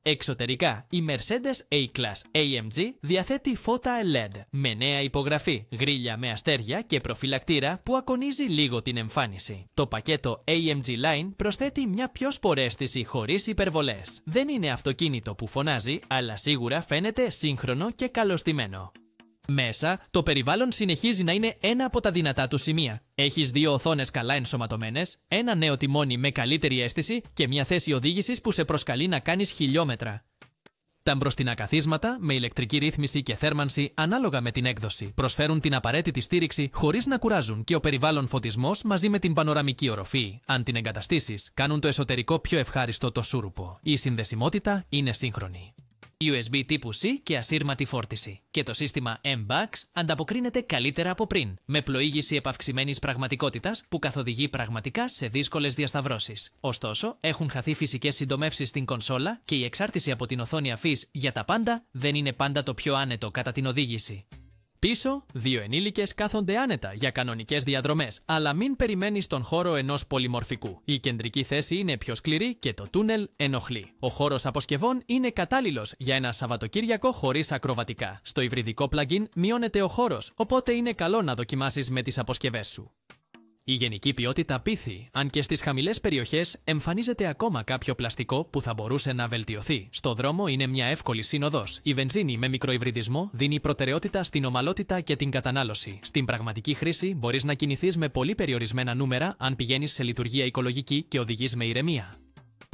Εξωτερικά, η Mercedes A-Class AMG διαθέτει φώτα LED με νέα υπογραφή, γρίλια με αστέρια και προφυλακτήρα που ακονίζει λίγο την εμφάνιση. Το πακέτο AMG Line προσθέτει μια πιο σποραίσθηση χωρίς υπερβολές. Δεν είναι αυτοκίνητο που φωνάζει, αλλά σίγουρα φαίνεται σύγχρονο και καλωστημένο. Μέσα, το περιβάλλον συνεχίζει να είναι ένα από τα δυνατά του σημεία. Έχεις 2 οθόνες καλά ενσωματωμένες, ένα νέο τιμόνι με καλύτερη αίσθηση και μια θέση οδήγησης που σε προσκαλεί να κάνεις χιλιόμετρα. Τα μπροστινά καθίσματα, με ηλεκτρική ρύθμιση και θέρμανση ανάλογα με την έκδοση, προσφέρουν την απαραίτητη στήριξη χωρίς να κουράζουν και ο περιβάλλον φωτισμός μαζί με την πανοραμική οροφή, αν την εγκαταστήσεις, κάνουν το εσωτερικό πιο ευχάριστο το σούρουπο. Η συνδεσιμότητα είναι σύγχρονη. USB τύπου C και ασύρματη φόρτιση. Και το σύστημα MBUX ανταποκρίνεται καλύτερα από πριν, με πλοήγηση επαυξημένης πραγματικότητας που καθοδηγεί πραγματικά σε δύσκολες διασταυρώσεις. Ωστόσο, έχουν χαθεί φυσικές συντομεύσεις στην κονσόλα και η εξάρτηση από την οθόνη αφής για τα πάντα δεν είναι πάντα το πιο άνετο κατά την οδήγηση. Πίσω, 2 ενήλικες κάθονται άνετα για κανονικές διαδρομές, αλλά μην περιμένεις τον χώρο ενός πολυμορφικού. Η κεντρική θέση είναι πιο σκληρή και το τούνελ ενοχλεί. Ο χώρος αποσκευών είναι κατάλληλος για ένα Σαββατοκύριακο χωρίς ακροβατικά. Στο υβριδικό plug-in μειώνεται ο χώρος, οπότε είναι καλό να δοκιμάσεις με τις αποσκευές σου. Η γενική ποιότητα πείθει, αν και στις χαμηλές περιοχές εμφανίζεται ακόμα κάποιο πλαστικό που θα μπορούσε να βελτιωθεί. Στο δρόμο είναι μια εύκολη σύνοδος. Η βενζίνη με μικροϊβριδισμό δίνει προτεραιότητα στην ομαλότητα και την κατανάλωση. Στην πραγματική χρήση μπορείς να κινηθείς με πολύ περιορισμένα νούμερα αν πηγαίνεις σε λειτουργία οικολογική και οδηγείς με ηρεμία.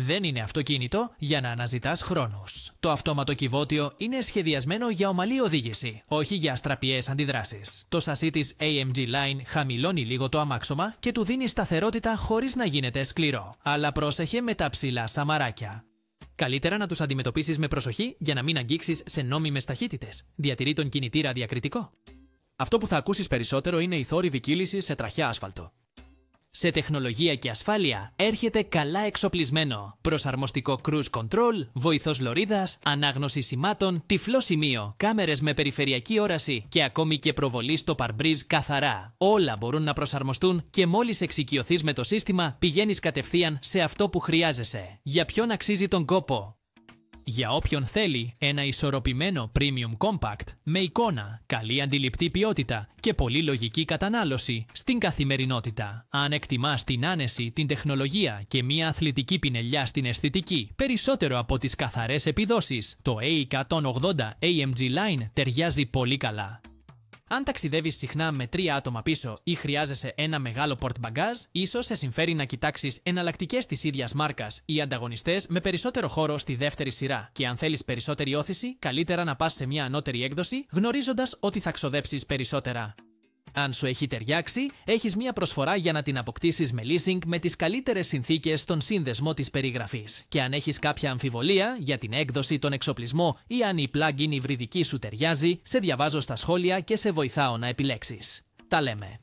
Δεν είναι αυτοκίνητο για να αναζητάς χρόνους. Το αυτόματο κυβότιο είναι σχεδιασμένο για ομαλή οδήγηση, όχι για αστραπιαίες αντιδράσεις. Το σασί της AMG Line χαμηλώνει λίγο το αμάξωμα και του δίνει σταθερότητα χωρίς να γίνεται σκληρό. Αλλά πρόσεχε με τα ψηλά σαμαράκια. Καλύτερα να τους αντιμετωπίσεις με προσοχή για να μην αγγίξεις σε νόμιμες ταχύτητες. Διατηρεί τον κινητήρα διακριτικό. Αυτό που θα ακούσεις περισσότερο είναι η θόρυβη κύληση σε τραχιά άσφαλτο. Σε τεχνολογία και ασφάλεια έρχεται καλά εξοπλισμένο. Προσαρμοστικό cruise control, βοηθός λωρίδας, ανάγνωση σημάτων, τυφλό σημείο, κάμερες με περιφερειακή όραση και ακόμη και προβολή στο παρμπρίζ καθαρά. Όλα μπορούν να προσαρμοστούν και μόλις εξοικειωθείς με το σύστημα πηγαίνεις κατευθείαν σε αυτό που χρειάζεσαι. Για ποιον αξίζει τον κόπο? Για όποιον θέλει ένα ισορροπημένο premium compact με εικόνα, καλή αντιληπτή ποιότητα και πολύ λογική κατανάλωση στην καθημερινότητα. Αν εκτιμάς την άνεση, την τεχνολογία και μια αθλητική πινελιά στην αισθητική περισσότερο από τις καθαρές επιδόσεις, το A180 AMG Line ταιριάζει πολύ καλά. Αν ταξιδεύεις συχνά με 3 άτομα πίσω ή χρειάζεσαι ένα μεγάλο portbagage, ίσως σε συμφέρει να κοιτάξεις εναλλακτικές της ίδιας μάρκας ή ανταγωνιστές με περισσότερο χώρο στη δεύτερη σειρά. Και αν θέλεις περισσότερη όθηση, καλύτερα να πας σε μια ανώτερη έκδοση, γνωρίζοντας ότι θα ξοδέψεις περισσότερα. Αν σου έχει ταιριάξει, έχεις μια προσφορά για να την αποκτήσεις με leasing με τις καλύτερες συνθήκες στον σύνδεσμο της περιγραφής. Και αν έχεις κάποια αμφιβολία για την έκδοση, τον εξοπλισμό ή αν η plug-in υβριδική σου ταιριάζει, σε διαβάζω στα σχόλια και σε βοηθάω να επιλέξεις. Τα λέμε!